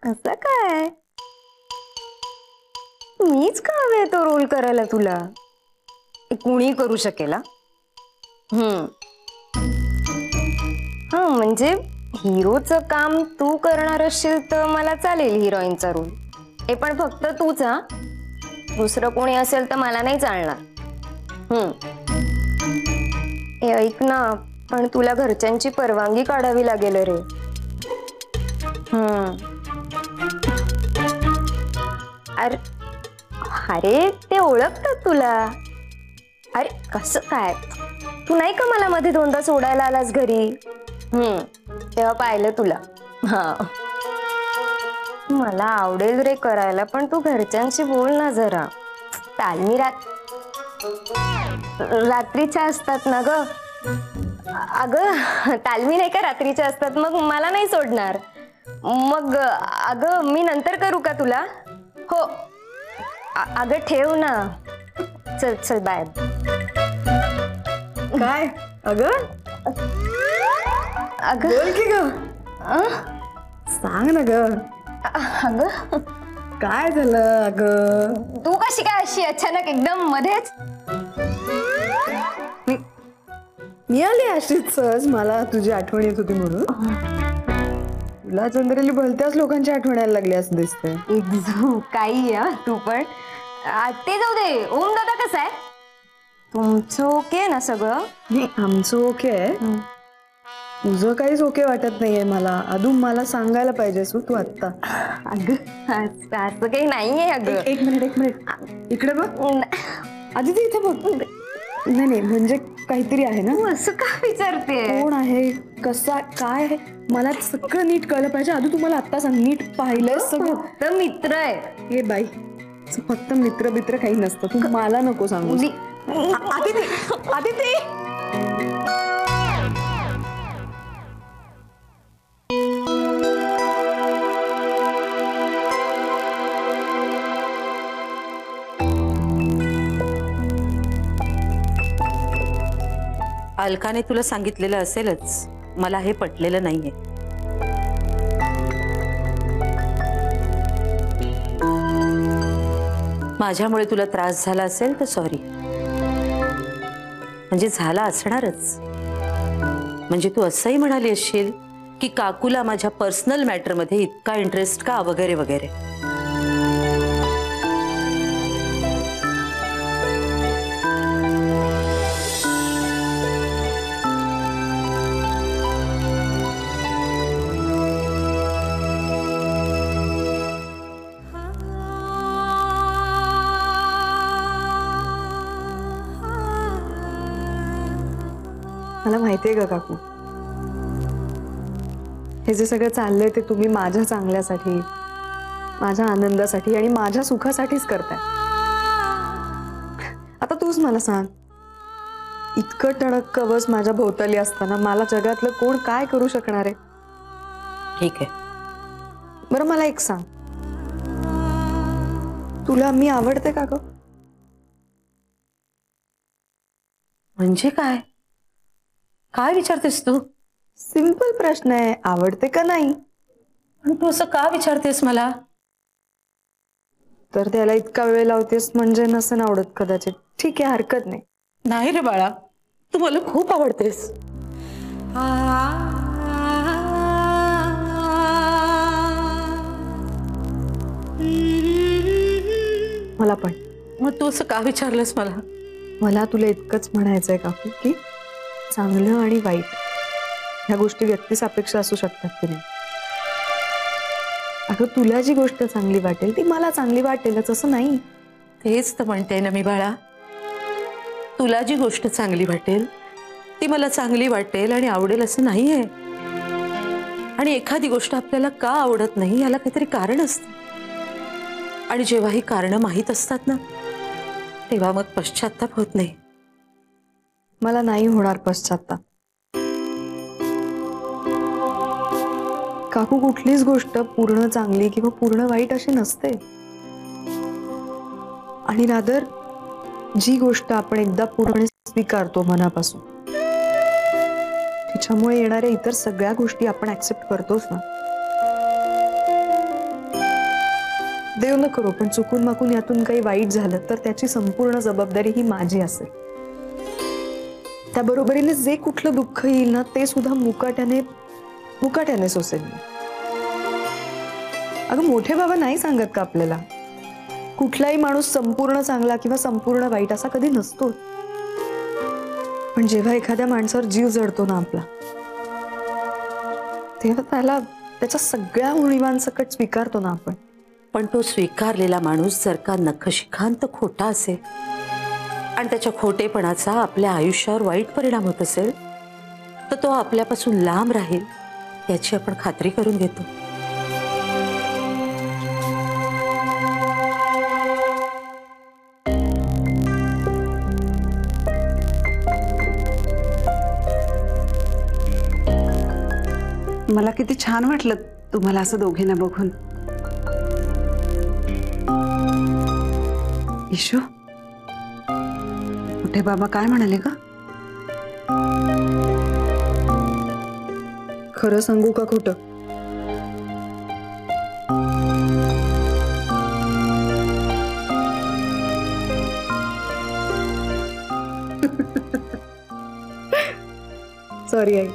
असं काय? मीच का हवे तो रोल करायला तुला? कुणी करू शकेल? हा म्हणजे हिरोचं काम तू करणार असशील तर मला चालेल हिरोईनचा रोल. हे पण फक्त तूच हा. दुसरं कोणी असेल तर मला नाही चालणार. हे ऐक ना, पण तुला घरच्यांची परवानगी काढावी लागेल रे. अरे अरे ते ओळखतात तुला. अरे कसं काय? तू नाही का मला मध्ये दोनदा सोडायला आलास घरी? तेव्हा पाहिलं तुला. हा मला आवडेल रे करायला, पण तू घरच्यांशी बोल ना जरा. तालमी रात्रीच्या असतात ना ग. अगं तालमी नाही का रात्रीच्या असतात, मग मला नाही सोडणार. मग अगं मी नंतर करू का तुला? हो अगं ठेव ना. चल चल बाय. काय अगं? अगं बोल की ग. सांग ना ग. अगं काय झालं अगं? तू कशी काय अशी अचानक एकदम मध्येच? मी आली अशीच सहज, मला तुझी आठवण येत होती म्हणून. तुला जनरली भलत्याच लोकांची आठवण यायला लागली असं दिसतंय. काही तू पण. ते जाऊ दे. ओम दादा कसा आहे? तुमचं ओके ना सगळं? नाही आमचं ओके आहे. तुझं काहीच ओके वाटत नाहीये मला. अजून मला सांगायला पाहिजेस तू आत्ता. अगं असं काही नाहीये अगं. एक मिनिट इकडे बघ. आधी ते इथे बघ. नाही नाही म्हणजे काहीतरी आहे ना. तू असं का विचारते? कोण आहे, कसा, काय आहे, मला सगळं नीट कळलं पाहिजे. आधी तुम्हाला आत्ता सांग. नीट पाहिलंय सगळं? फक्त मित्र आहे. हे बाई फक्त मित्र बित्र काही नसतं. तू मला नको सांगू. आदिती अलकाने तुला सांगितलेलं असेलच, मला हे पटलेलं नाहीये. माझ्यामुळे तुला त्रास झाला असेल तर सॉरी. म्हणजे झाला असणारच. म्हणजे तू असंही म्हणाली असशील की काकूला माझ्या पर्सनल मॅटरमध्ये इतका इंटरेस्ट का वगैरे वगैरे. मला माहितीये का काकू, हे जे सगळं चाललंय ते तुम्ही माझ्या चांगल्यासाठी, माझ्या आनंदासाठी आणि माझ्या सुखासाठीच करताय. आता तूच मला सांग, इतकं टणक कवच माझ्या भोवताली असताना मला जगातलं कोण काय करू शकणार आहे? ठीक आहे. बरं मला एक सांग, तुला मी आवडते का ग? म्हणजे काय काय विचारतेस तू? सिंपल प्रश्न आहे, आवडते का नाही? पण तू असं का विचारतेस मला? तर त्याला इतका वेळ लावतेस म्हणजे नसेल आवडत कदाचित. ठीक आहे, हरकत नाही. नाही रे बाळा, तू मला खूप आवडतेस. मला पण. मग तू असं का विचारलंस मला? मला तुला इतकंच म्हणायचंय काकू की चांगलं आणि वाईट ह्या गोष्टी व्यक्तिसापेक्ष असू शकतात की नाही. अगं तुला जी गोष्ट चांगली वाटेल ती मला चांगली वाटेलच असं नाही. तेच तर म्हणते ना मी बाळा, तुला जी गोष्ट चांगली वाटेल ती मला चांगली वाटेल आणि आवडेल असं नाहीये. आणि एखादी गोष्ट आपल्याला का आवडत नाही याला काहीतरी कारण असतं. आणि जेव्हा ही कारणं माहीत असतात ना, तेव्हा मग पश्चात्ताप होत नाही. मला नाही होणार पश्चात्ताप. काकू कुठलीच गोष्ट पूर्ण चांगली किंवा पूर्ण वाईट अशी नसते. आणि रादर जी गोष्ट आपण एकदा पूर्ण स्वीकारतो मनापासून, त्याच्यामुळे येणाऱ्या इतर सगळ्या गोष्टी आपण ऍक्सेप्ट करतोच ना. देव न करो पण चुकून माकून यातून काही वाईट झालं तर त्याची संपूर्ण जबाबदारी ही माझी असेल. त्या बरोबरीने जे कुठलं दुःख येईल ना ते सुद्धा मुकाट्याने सोसेल मी. अगं मोठे बाबा नाही सांगत का आपल्याला कुठलाही माणूस संपूर्ण चांगला किंवा संपूर्ण वाईट असा कधी नसतो. पण जेव्हा एखाद्या माणसावर जीव जडतो ना आपला तेव्हा त्याला त्याच्या सगळ्या उणीवांसकट स्वीकारतो ना आपण. पण तो स्वीकारलेला माणूस जर का नखशिखांत खोटा असेल आणि त्याच्या खोटेपणाचा आपल्या आयुष्यावर वाईट परिणाम होत असेल तर तो आपल्यापासून लांब राहील याची आपण खात्री करून घेतो. मला किती छान वाटलं तुम्हाला असं दोघींना बघून. ईशू, मोठे बाबा काय म्हणाले का? खरं सांगू का खोटं? सॉरी आई,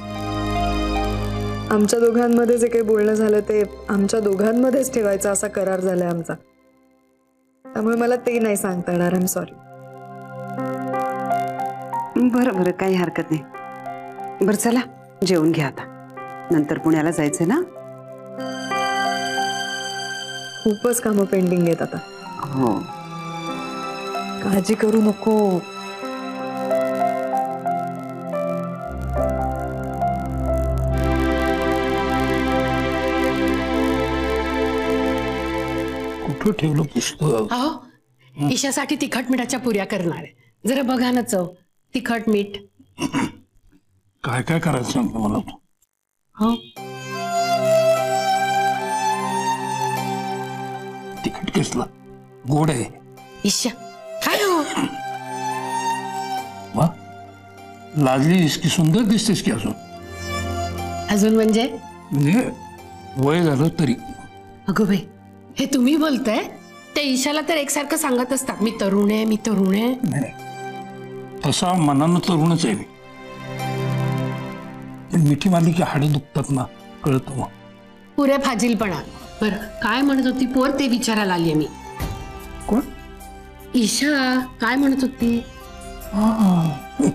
आमच्या दोघांमध्ये जे काही बोलणं झालं ते आमच्या दोघांमध्येच ठेवायचा असा करार झालाय आमचा. त्यामुळे मला ते नाही सांगता येणार. I am sorry. बरं बरं, काही हरकत नाही. बरं चला जेवून घ्या आता, नंतर पुण्याला जायचंय ना. खूपच कामं पेंडिंग आहेत आता. हो, काळजी करू नको. कुठं ठेवलं पुस्तक? अहो, ईशासाठी तिखट मिठाच्या पुऱ्या करणार आहे. जरा बघा ना चव. तिखट मीठ काय काय करायचं सांगतो मला तू. हो. तिखट केसला गोड आहे. ईशा काय हो? वा, लाजलीस की सुंदर दिसतेस की अजून. अजून म्हणजे वय झालं तरी. अगो बाई, हे तुम्ही बोलताय? ते ईशाला तर एकसारखं सांगत असतात, मी तरुण आहे, मी तरुण आहे. नाही, तसा मनानं तरुणच आहे मी. मिठी मारली की हाडं दुखतात ना, कळत मग. पुऱ्या फाजीलपणा. बरं, काय म्हणत होती पोर ते विचारायला आली मी. कोण? ईशा काय म्हणत होती?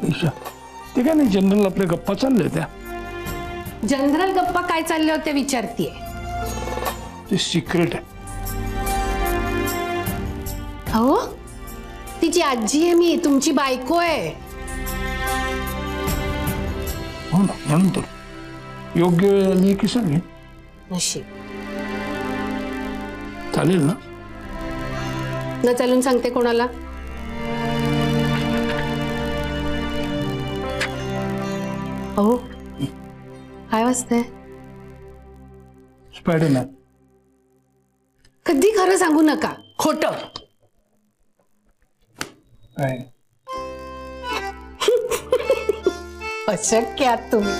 ईशा ते काय नाही, जनरल आपल्या गप्पा चालल्या त्या. जनरल गप्पा काय चालले होते विचारतीये. ते सिक्रेट आहे. हो, तिची आजी आहे मी, तुमची बायको आहे. हो ना, म्हणून तर योग्य वेळ आली की सांगेन. नशीब. चालेल ना? न चालून सांगते कोणाला? हो, काय वाजतंय? स्पायडरमॅन. कधी खरं सांगू नका, खोटं. काय? अशक्य आहात तुम्ही.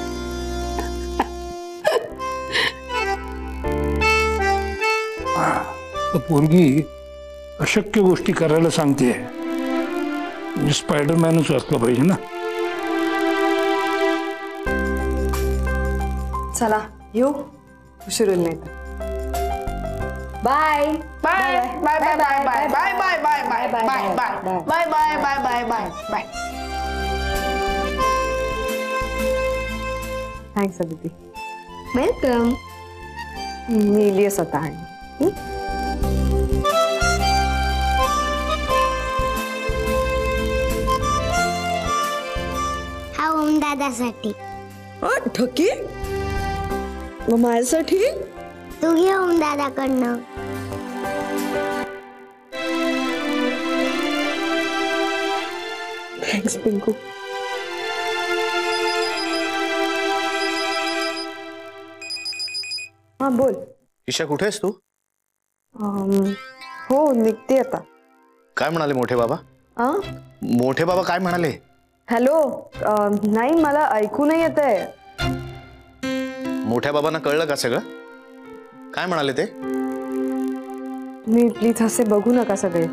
पोरगी अशक्य गोष्टी करायला सांगते. स्पायडरमॅनच असलं पाहिजे ना. चला येऊ, उशीर होईल नाही तर. Bye bye bye bye bye bye bye bye bye bye bye bye bye bye bye bye bye bye. Thanks Aditi. Welcome. मी इलिय स्वतः आणि हा ओम दादासाठी. ठकी मग माझ्यासाठी तू घे ओम दादाकडनं. थँक्स पिंकू. हा बोल. ईशा कुठे आहेस तू? हो निघते आता. काय म्हणाले मोठे बाबा? मोठे बाबा काय म्हणाले? हॅलो, नाही मला ऐकू नाही येत आहे. मोठ्या बाबांना कळलं का सगळं? काय म्हणाले ते? तुम्ही प्लीज असे बघू नका सगळे.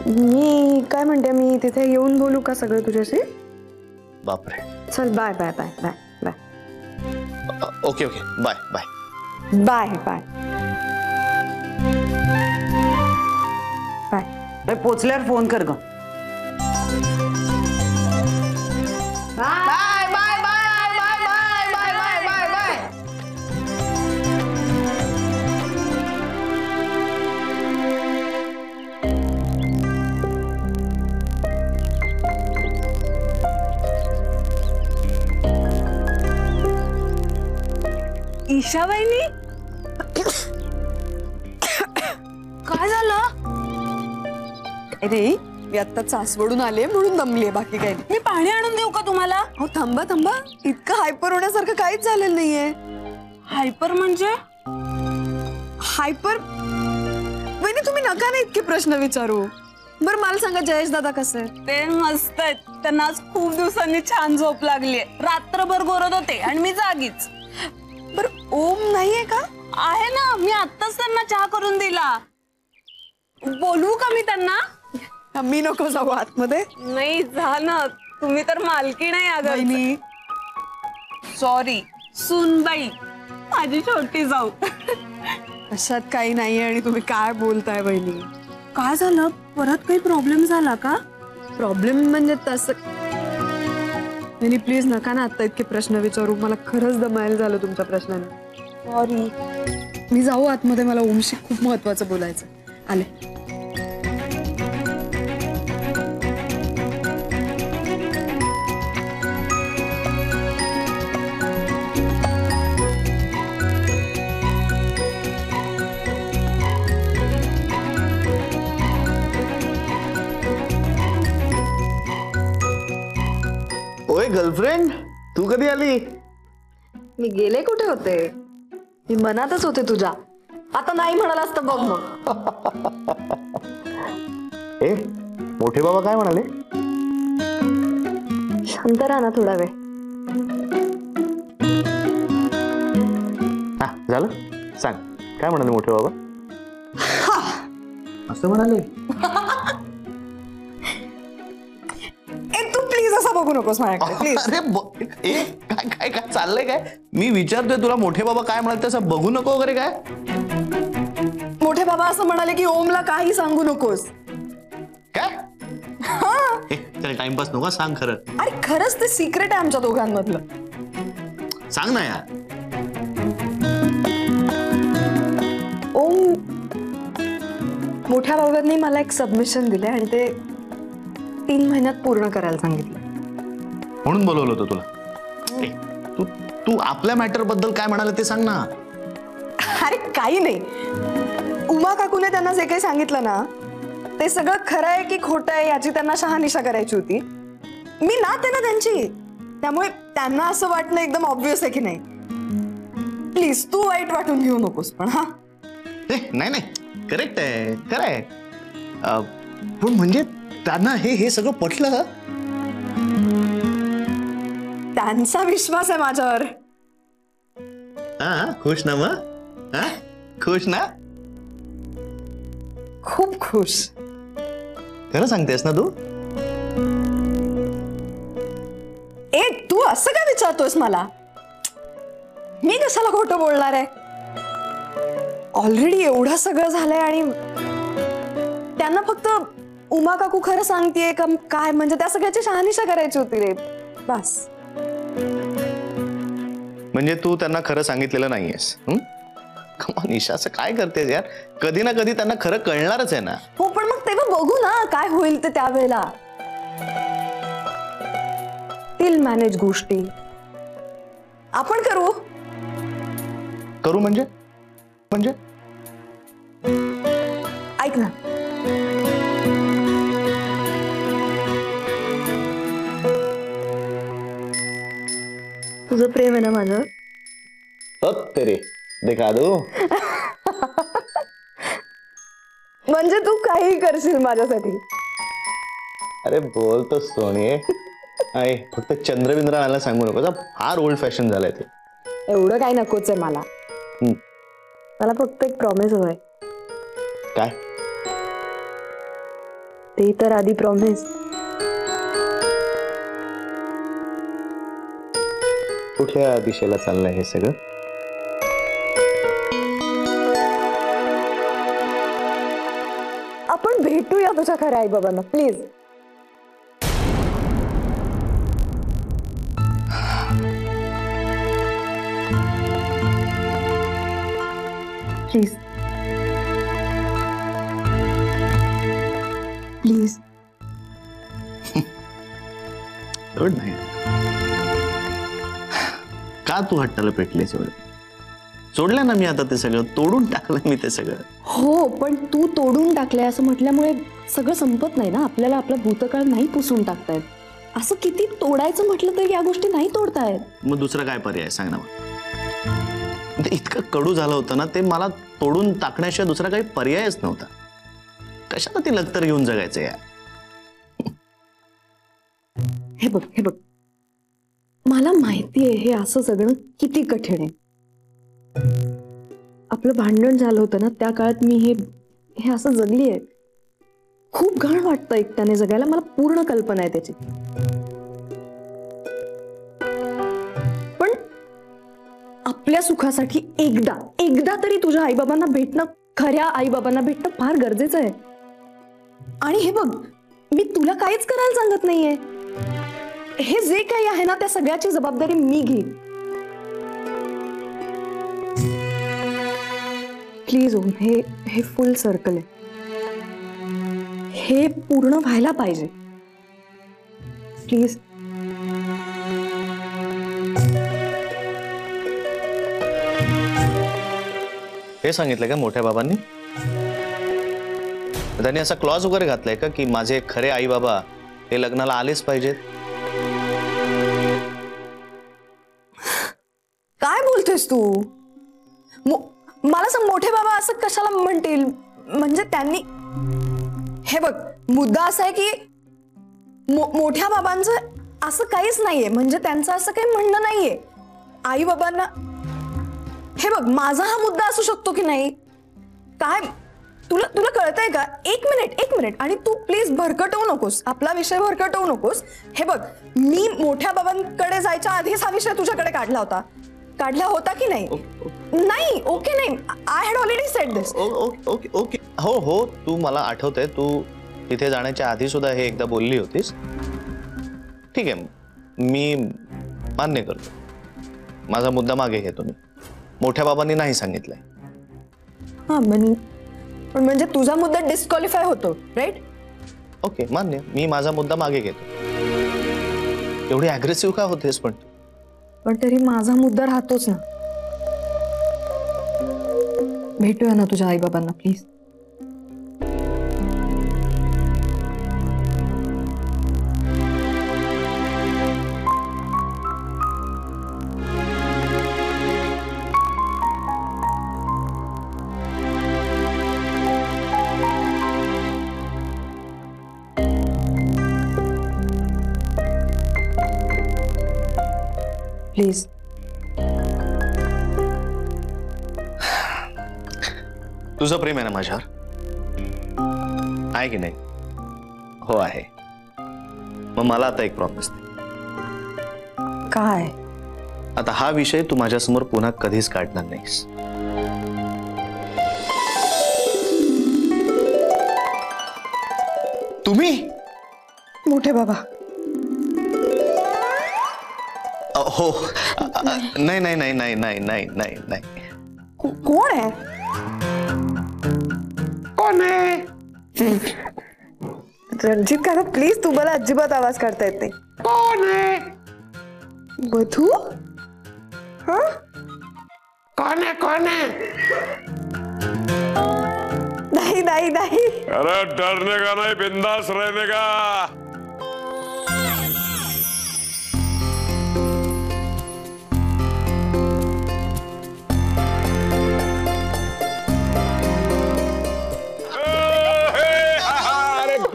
मी काय म्हणते, मी तिथे येऊन बोलू का सगळं तुझ्याशी? बापरे. चल bye bye bye bye bye. Okay okay bye bye bye bye bye. पोचल्यावर फोन कर ग. Bye bye bye bye bye bye bye bye bye. Isha वहिनी, काय झालं? अरे मी आता चासवडून आले म्हणून दमलीये, बाकी काही नाही. मी पाणी आणून देऊ का तुम्हाला? हो थांबा थांबा, इतकं हायपर होण्यासारखं काहीच झालेलं नाहीये. हायपर म्हणजे? हायपर वहिनी, तुम्ही नका ना इतके प्रश्न विचारू. बरं मला सांगा, जयेश दादा कसे आहेत? ते मस्त आहेत. त्यांना आज खूप दिवसांनी छान झोप लागलीये. रात्रभर गोरत होते आणि मी जागीच. बरं ओम नाहीये का? आहे ना, मी आत्ताच त्यांना चहा करून दिला. बोलवू का मी त्यांना? मी नको जाऊ आतमध्ये. नाही जा ना, तुम्ही तर मालकी नाही अगं. सॉरी सुनबाई, माझी छोटी जाऊ. अशात काही नाहीये आणि तुम्ही काय बोलताय वहिनी? काय झालं? परत काही प्रॉब्लेम झाला का? प्रॉब्लेम म्हणजे तसं वहिनी, प्लीज नका ना आता इतके प्रश्न विचारू. मला खरंच दमायला झालं तुमच्या प्रश्नाने. सॉरी. मी जाऊ आतमध्ये, मला ओमशी खूप महत्वाचं बोलायचं. आले. ओए गर्लफ्रेंड, तू कधी आली? मी गेले कुठे होते? मी मनातच होते तुझ्या. आता नाही म्हणालास तर बघ मग. ए मोठे बाबा काय म्हणाले? शांत राहा ना थोडा वेळ. हा झालं, सांग काय म्हणाले मोठे बाबा? असं म्हणाले? तू प्लीज असं बघू नकोस माझ्याकडे प्लीज. अरे काय काय काय चाललंय काय? मी विचारतोय तुला मोठे बाबा काय म्हणाले, तसं बघू नको वगैरे काय? मोठे बाबा असं म्हणाले की ओमला काही सांगू नकोस. काय? चल टाइमपास नको, सांग खरं. अरे खरंच ते सिक्रेट आहे आमच्या दोघांमधलं. सांग ना यार. ओम, मोठ्या बाबांनी मला एक सबमिशन दिले आणि ते 3 महिन्यात पूर्ण करायला सांगितलं. म्हणून बोलवलं होतं तुला. तू तू आपल्या मॅटर बद्दल काय म्हणाले ते सांग ना. अरे काही नाही, उमा काकूने त्यांना जे काही सांगितलं ना ते सगळं खरं आहे की खोटं आहे याची त्यांना शहानिशा करायची होती. मी नात आहे ना त्यांची, त्यामुळे त्यांना असं वाटणं एकदम ऑब्विस आहे की नाही. प्लीज तू वाईट वाटून घेऊ नकोस पण. हा नाही नाही, करेक्ट आहे, खरं आहे. पण म्हणजे त्यांना हे सगळं पटलं? त्यांचा विश्वास आहे माझ्यावर. हा खुश ना मग? हा खुश ना? खूप खुश. खरं सांगतेस ना तू? तू असं काय विचारतोयस मला? मी कशाला खोटं बोलणार आहे? ऑलरेडी एवढं सगळं झालंय आणि त्यांना फक्त उमा काकू खरं सांगतेय का काय म्हणजे त्या सगळ्याची शहानिशा करायची होती रे, बस. म्हणजे तू त्यांना खरं सांगितलेलं नाहीयेस? कमान ईशा, असं काय करतेस यार? कधी ना कधी त्यांना खरं कळणारच आहे ना. हो पण मग तेव्हा बघू ना काय होईल ते त्यावेळेला. तील मॅनेज गोष्टी आपण करू. करू म्हणजे? म्हणजे ऐक ना, तुझं प्रेम आहे ना माझं? तेरे देखा दो. म्हणजे तू काही करशील माझ्यासाठी? अरे बोल तो सोने. फक्त चंद्रबिंद्र आणायला सांगू नको, फार ओल्ड फॅशन झालंय ते. एवढं काही नकोच आहे मला. मला फक्त एक प्रॉमिस हवंय. काय? ते तर आधी प्रॉमिस. कुठल्या दिशेला चाललंय हे सगळं? आपण भेटूया तुझ्या खऱ्या आई बाबांना प्लीज. Please please. एवढं नाही. का तू हट्टाला पेटलीस एवढं? सोडलं ना मी आता ते सगळं, तोडून टाकलं मी ते सगळं. हो, पण तू तोडून टाकलंय असं म्हटल्यामुळे सगळं संपत नाही ना. आपल्याला आपला भूतकाळ नाही पुसून टाकतायत. असं किती तोडायचं म्हटलं तरी या गोष्टी नाही तोडतायत. मग दुसरा काय पर्याय सांग ना. ते इतकं कडू झालं होतं ना, ते मला तोडून टाकण्याशिवाय दुसरा काही पर्यायच नव्हता. कशाला ती लक्तर घेऊन जगायचं यार? हे बघ, मला माहितीये हे असं जगणं किती कठीण आहे. आपलं भांडण झालं होतं ना त्या काळात मी हे असं जगली आहे. खूप घाण वाटतं एकट्याने जगायला, मला पूर्ण कल्पना आहे त्याची. पण आपल्या सुखासाठी एकदा तरी तुझ्या आईबाबांना भेटणं, खऱ्या आईबाबांना भेटणं फार गरजेचं आहे. आणि हे बघ, मी तुला काहीच करायला सांगत नाहीये. हे जे काही आहे ना त्या सगळ्याची जबाबदारी मी घेईन. प्लीज ओम, हे फुल सर्कल आहे. हे पूर्ण व्हायला पाहिजे. प्लीज. हे सांगितलं का मोठ्या बाबांनी? त्यांनी असा क्लॉज वगैरे घातलाय का की माझे खरे आई बाबा हे लग्नाला आलेच पाहिजेत? काय बोलतेस तू? मला सांग, मोठे बाबा असं कशाला म्हणतील? म्हणजे त्यांनी, हे बघ, मुद्दा असा आहे की मोठ्या बाबांचं असं काहीच नाहीये. म्हणजे त्यांचं असं काही म्हणणं नाहीये आई बाबांना. हे बघ, माझा हा मुद्दा असू शकतो की नाही? काय तुला कळतंय का? एक मिनिट. आणि तू प्लीज भरकटवू नकोस, आपला विषय भरकटवू नकोस. हे बघ, मी मोठ्या बाबांकडे जायच्या आधीच हा विषय तुझ्याकडे काढला होता की नाही? नाही, ओके नाही. I had already sed this. Okay. हो, तू मला आठवतंय, तू तिथे जाण्याच्या आधी सुद्धा हे एकदा बोलली होतीस. ठीक आहे, मी मान्य करतो. माझा मुद्दा मागे घेतो मी. मोठ्या बाबांनी नाही सांगितलंय. हा, पण म्हणजे तुझा मुद्दा डिस्क्वालिफाय होतो, राईट? ओके, मान्य. मी माझा मुद्दा मागे घेतो. एवढी अग्रेसिव्ह का होतेस पण तरी माझा मुद्दा राहतोच ना. भेटूया ना तुझ्या आई बाबांना प्लीज. प्लीज. तुझं प्रेम आहे ना माझ्यावर? आहे की नाही? हो आहे. मग मला आता एक प्रॉमिस दे. काय? आता हा विषय तू माझ्यासमोर पुन्हा कधीच काढणार नाहीस. तुम्ही? मोठे बाबा. हो. नाही. कोण आहे? रणजित काका, प्लीज, तुम्हाला अजिबात आवाज काढता येत नाही. कोण आहे? मधू? हा? कौन है? नहीं. अरे डरने का नहीं, बिंदास रहने का.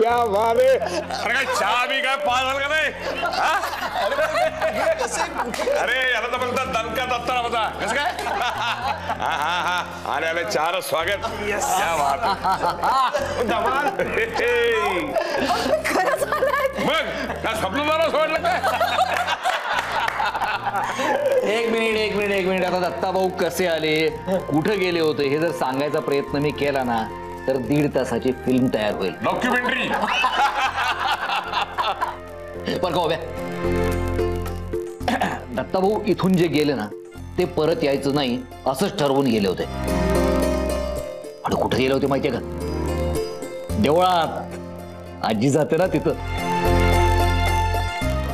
क्या बात है. अरे काय चहा बी काय पागल का नाही? अरे याला तर म्हणतात दणका दत्ता होता कसं काय? हा हा हा आले आले चार स्वागत. क्या बात आहे. धमाल. मग काय स्वप्न मला सोडलं काय? एक मिनिट आता दत्ता भाऊ कसे आले, कुठे गेले होते हे जर सांगायचा प्रयत्न मी केला ना तर 1.5 तासाची फिल्म तयार होईल. डॉक्युमेंटरी. पण का दत्ता भाऊ इथून जे गेले ना ते परत यायचं नाही असंच ठरवून गेले होते. आणि कुठे गेले होते माहितीये का? देवळात. आजी जाते ना तिथं.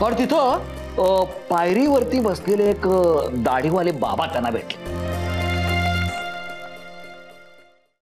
पण तिथं पायरीवरती बसलेले एक दाढीवाले बाबा त्यांना भेटले.